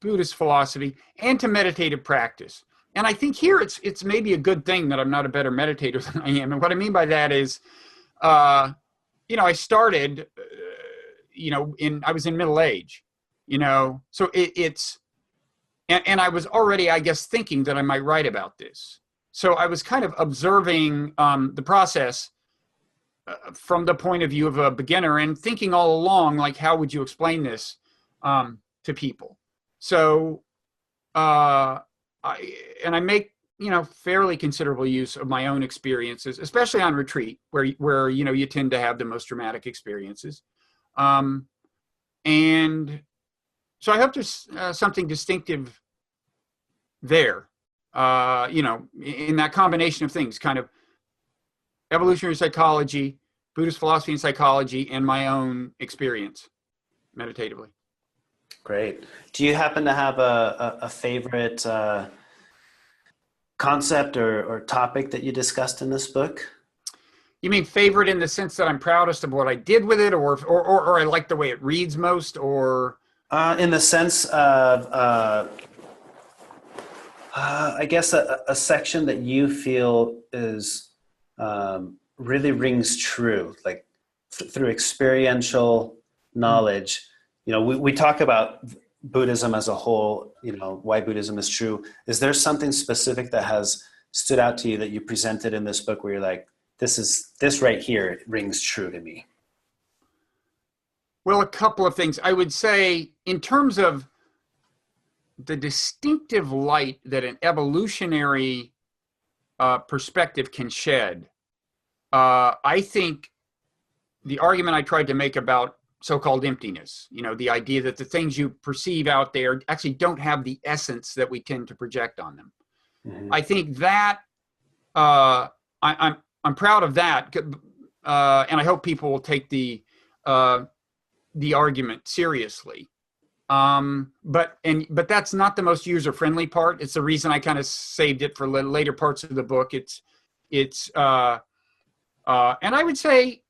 Buddhist philosophy and to meditative practice. And I think here it's maybe a good thing that I'm not a better meditator than I am. And what I mean by that is, I started, I was in middle age, so and I was already, I guess, thinking that I might write about this. So I was kind of observing the process from the point of view of a beginner and thinking all along, like, how would you explain this to people? So I make, fairly considerable use of my own experiences, especially on retreat, where you tend to have the most dramatic experiences. And so I hope there's something distinctive there, in that combination of things, kind of evolutionary psychology, Buddhist philosophy and psychology, and my own experience meditatively. Great. Do you happen to have a favorite concept or topic that you discussed in this book? You mean favorite in the sense that I'm proudest of what I did with it, or I like the way it reads most, or? In the sense of, I guess, a section that you feel is really rings true, like through experiential knowledge. We talk about Buddhism as a whole, why Buddhism is true. Is there something specific that has stood out to you that you presented in this book where you're like, this right here rings true to me? Well, a couple of things. I would say, in terms of the distinctive light that an evolutionary perspective can shed, I think the argument I tried to make about so-called emptiness, the idea that the things you perceive out there actually don't have the essence that we tend to project on them. Mm-hmm. I think that I'm proud of that, and I hope people will take the argument seriously. But that's not the most user-friendly part. It's the reason I kind of saved it for later parts of the book. And I would say,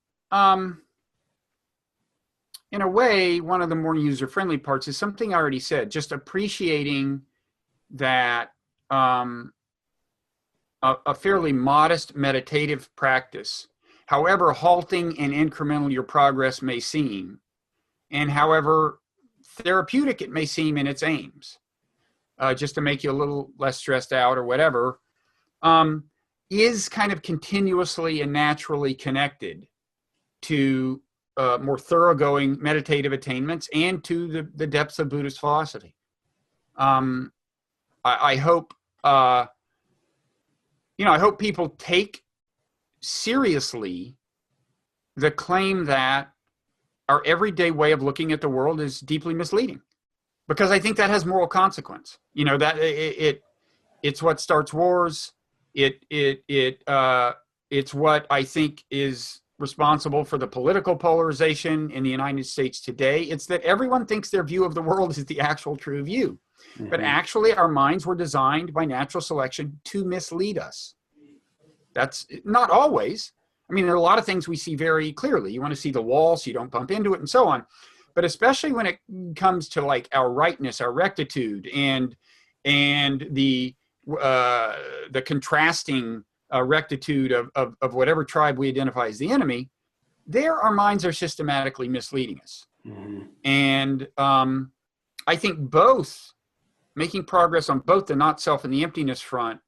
in a way, one of the more user-friendly parts is something I already said, just appreciating that a fairly modest meditative practice, however halting and incremental your progress may seem, and however therapeutic it may seem in its aims, just to make you a little less stressed out or whatever, is kind of continuously and naturally connected to more thoroughgoing meditative attainments and to the depths of Buddhist philosophy. I hope, I hope people take seriously the claim that our everyday way of looking at the world is deeply misleading, because I think that has moral consequence. That it's what starts wars. It's what I think is responsible for the political polarization in the United States today. It's that everyone thinks their view of the world is the actual true view. Mm-hmm. But actually, our minds were designed by natural selection to mislead us. That's not always. I mean, there are a lot of things we see very clearly. You want to see the wall so you don't bump into it and so on. But especially when it comes to like our rightness, our rectitude, and the contrasting rectitude of whatever tribe we identify as the enemy, there our minds are systematically misleading us. Mm-hmm. And I think both, making progress on both the not self and the emptiness front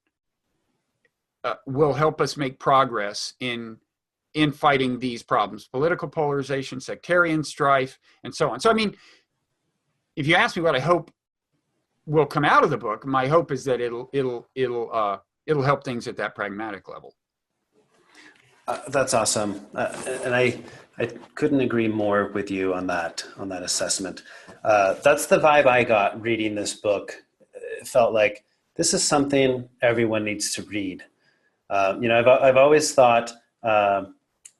will help us make progress in fighting these problems: political polarization, sectarian strife, and so on. So, I mean, if you ask me what I hope will come out of the book, my hope is that it'll help things at that pragmatic level. That's awesome, and I couldn't agree more with you on that assessment. That's the vibe I got reading this book. It felt like this is something everyone needs to read. I've always thought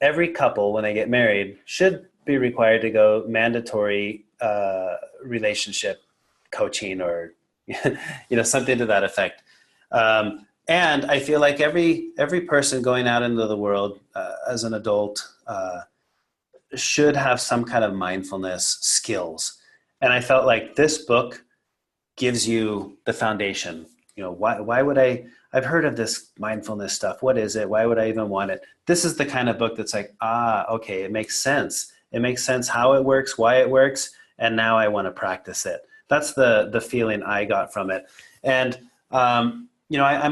every couple, when they get married, should be required to go mandatory relationship coaching or something to that effect. And I feel like every person going out into the world as an adult should have some kind of mindfulness skills. And I felt like this book gives you the foundation. Why would I've heard of this mindfulness stuff. What is it? Why would I even want it? This is the kind of book that's like, okay, it makes sense. It makes sense how it works, why it works, and now I want to practice it. That's the feeling I got from it. And I'm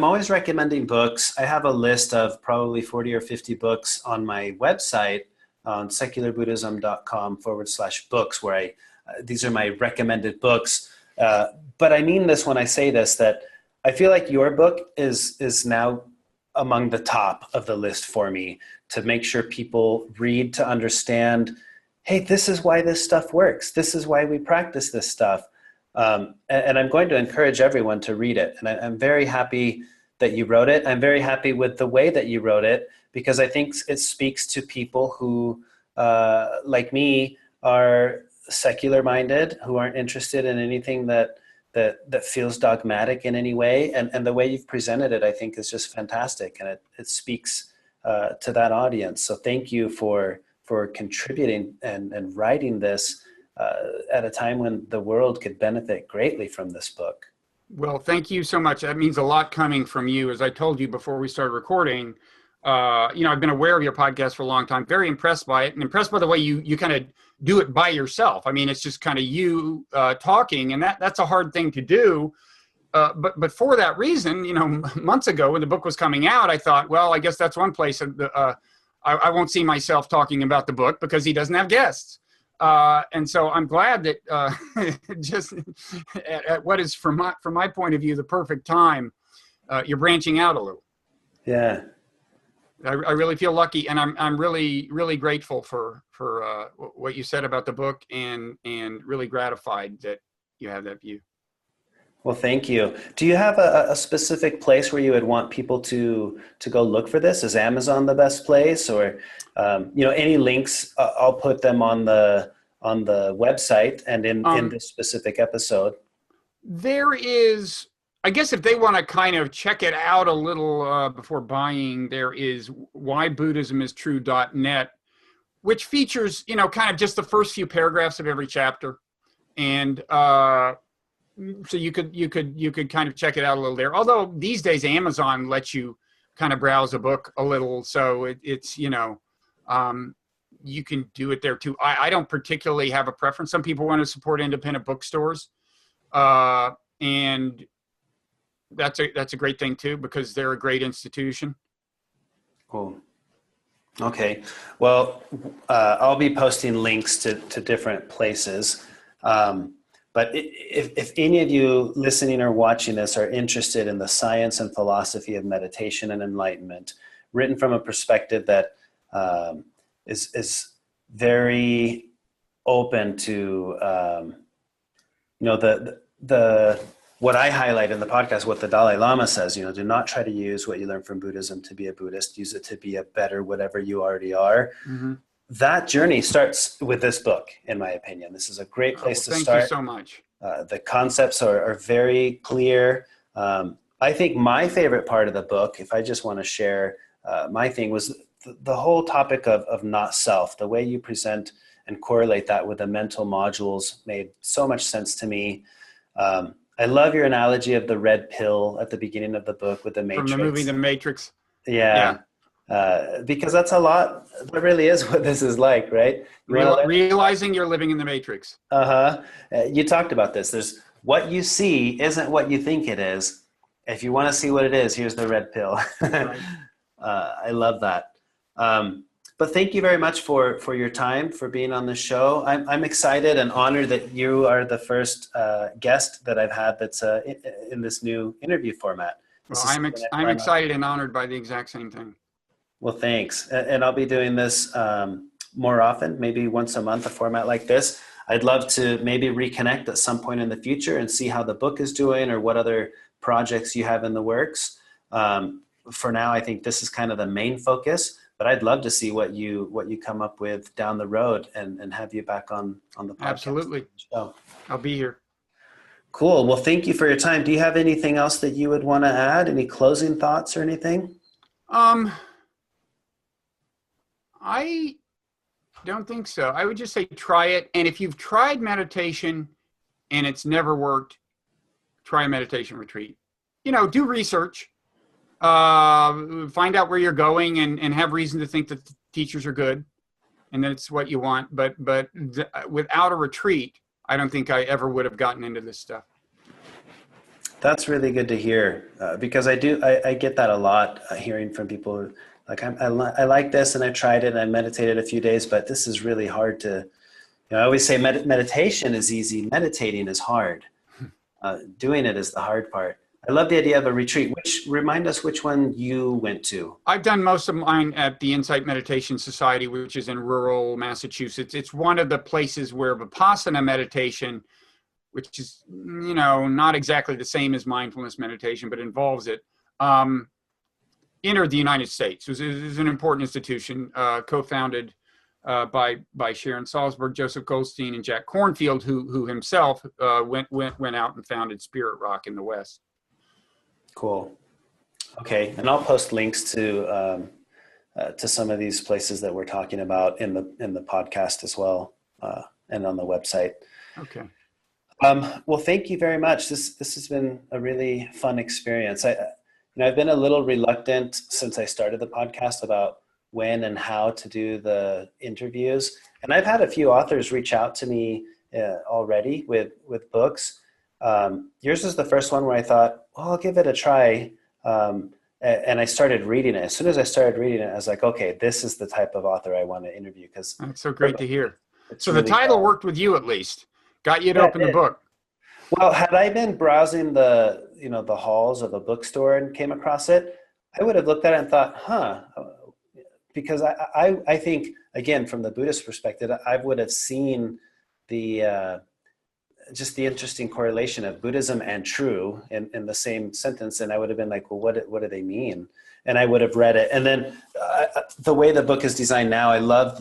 always recommending books. I have a list of probably 40 or 50 books on my website on secularbuddhism.com/books, where these are my recommended books. But I mean this when I say this, that I feel like your book is now among the top of the list for me, to make sure people read to understand, hey, this is why this stuff works. This is why we practice this stuff. And I'm going to encourage everyone to read it. And I'm very happy that you wrote it. I'm very happy with the way that you wrote it, because I think it speaks to people who, like me, are secular minded, who aren't interested in anything that feels dogmatic in any way. And the way you've presented it, I think, is just fantastic. And it speaks to that audience. So thank you for contributing and writing this at a time when the world could benefit greatly from this book. Well, thank you so much. That means a lot coming from you. As I told you before we started recording, I've been aware of your podcast for a long time, very impressed by it, and impressed by the way you kind of do it by yourself. I mean, it's just kind of you talking, and that's a hard thing to do. But for that reason, months ago when the book was coming out, I thought, well, I guess that's one place I won't see myself talking about the book, because he doesn't have guests. And so I'm glad that just at what is, from my point of view, the perfect time, you're branching out a little. Yeah. I really feel lucky, and I'm really, really grateful for what you said about the book, and really gratified that you have that view. Well, thank you. Do you have a specific place where you would want people to go look for this? Is Amazon the best place, or any links? I'll put them on the website and in this specific episode. There is, I guess, if they want to kind of check it out a little before buying, there is whybuddhismistrue.net, which features kind of just the first few paragraphs of every chapter, and so you could kind of check it out a little there. Although these days Amazon lets you kind of browse a book a little, so it's you can do it there too. I don't particularly have a preference. Some people want to support independent bookstores, and that's a great thing too, because they're a great institution. Cool. Okay. Well, I'll be posting links to different places. But if any of you listening or watching this are interested in the science and philosophy of meditation and enlightenment, written from a perspective that is very open to the what I highlight in the podcast, what the Dalai Lama says, do not try to use what you learn from Buddhism to be a Buddhist. Use it to be a better whatever you already are. Mm-hmm. That journey starts with this book, in my opinion. This is a great place to start. Thank you so much. The concepts are very clear. I think my favorite part of the book, if I just want to share my thing, was the whole topic of not self. The way you present and correlate that with the mental modules made so much sense to me. I love your analogy of the red pill at the beginning of the book with the Matrix. From the movie The Matrix. Yeah. Because that really is what this is like, right? Realizing you're living in the Matrix. You talked about this. There's what you see isn't what you think it is. If you want to see what it is, here's the red pill. Right. I love that. But thank you very much for your time, for being on the show. I'm excited and honored that you are the first guest that I've had that's in this new interview format. Well, I'm excited and honored by the exact same thing. Well, thanks. And I'll be doing this more often, maybe once a month, a format like this. I'd love to maybe reconnect at some point in the future and see how the book is doing or what other projects you have in the works. For now, I think this is kind of the main focus, but I'd love to see what you come up with down the road and have you back on the podcast. Absolutely. I'll be here. Cool. Well, thank you for your time. Do you have anything else that you would want to add? Any closing thoughts or anything? I don't think so. I would just say try it. And if you've tried meditation and it's never worked, try a meditation retreat. Do research, find out where you're going and have reason to think that the teachers are good and that's what you want. But without a retreat, I don't think I ever would have gotten into this stuff. That's really good to hear because I get that a lot, hearing from people like I like this and I tried it and I meditated a few days, but this is really hard to, I always say meditation is easy. Meditating is hard. Doing it is the hard part. I love the idea of a retreat. Remind us which one you went to. I've done most of mine at the Insight Meditation Society, which is in rural Massachusetts. It's one of the places where Vipassana meditation, which is, not exactly the same as mindfulness meditation, but involves it, entered the United States. It was an important institution, co-founded by Sharon Salzberg, Joseph Goldstein, and Jack Kornfield, who himself went out and founded Spirit Rock in the West. Cool. Okay, and I'll post links to some of these places that we're talking about in the podcast as well, and on the website. Okay. Well, thank you very much. This has been a really fun experience. I've been a little reluctant since I started the podcast about when and how to do the interviews, and I've had a few authors reach out to me already with books. Yours is the first one where I thought, well, I'll give it a try. And I started reading it. As soon as I started reading it, I was like, okay, this is the type of author I want to interview. That's so great to hear. So really the title worked with you, at least. Got you to open the book. Well, had I been browsing the halls of a bookstore and came across it, I would have looked at it and thought, because I think, again, from the Buddhist perspective, I would have seen just the interesting correlation of Buddhism and true in the same sentence. And I would have been like, well, what do they mean? And I would have read it. And then the way the book is designed now, I love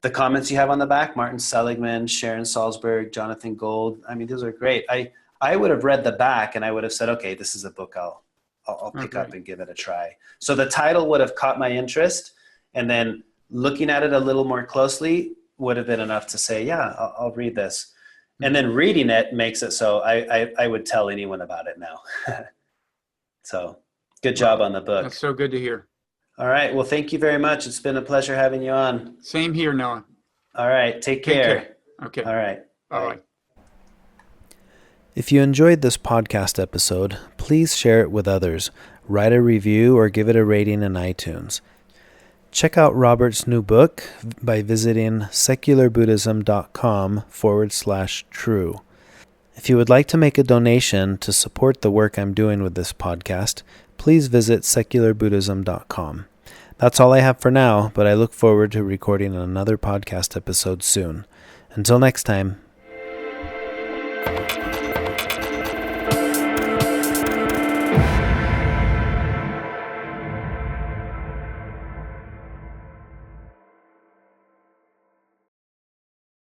the comments you have on the back. Martin Seligman, Sharon Salzberg, Jonathan Gold. I mean, those are great. I would have read the back and I would have said, okay, this is a book I'll pick up and give it a try. So the title would have caught my interest, and then looking at it a little more closely would have been enough to say, yeah, I'll read this. And then reading it makes it so I would tell anyone about it now. So good job on the book. That's so good to hear. All right. Well, thank you very much. It's been a pleasure having you on. Same here, Noah. All right. Take care. Okay. All right. Bye-bye. If you enjoyed this podcast episode, please share it with others, write a review, or give it a rating in iTunes. Check out Robert's new book by visiting secularbuddhism.com/true. If you would like to make a donation to support the work I'm doing with this podcast, please visit secularbuddhism.com. That's all I have for now, but I look forward to recording another podcast episode soon. Until next time.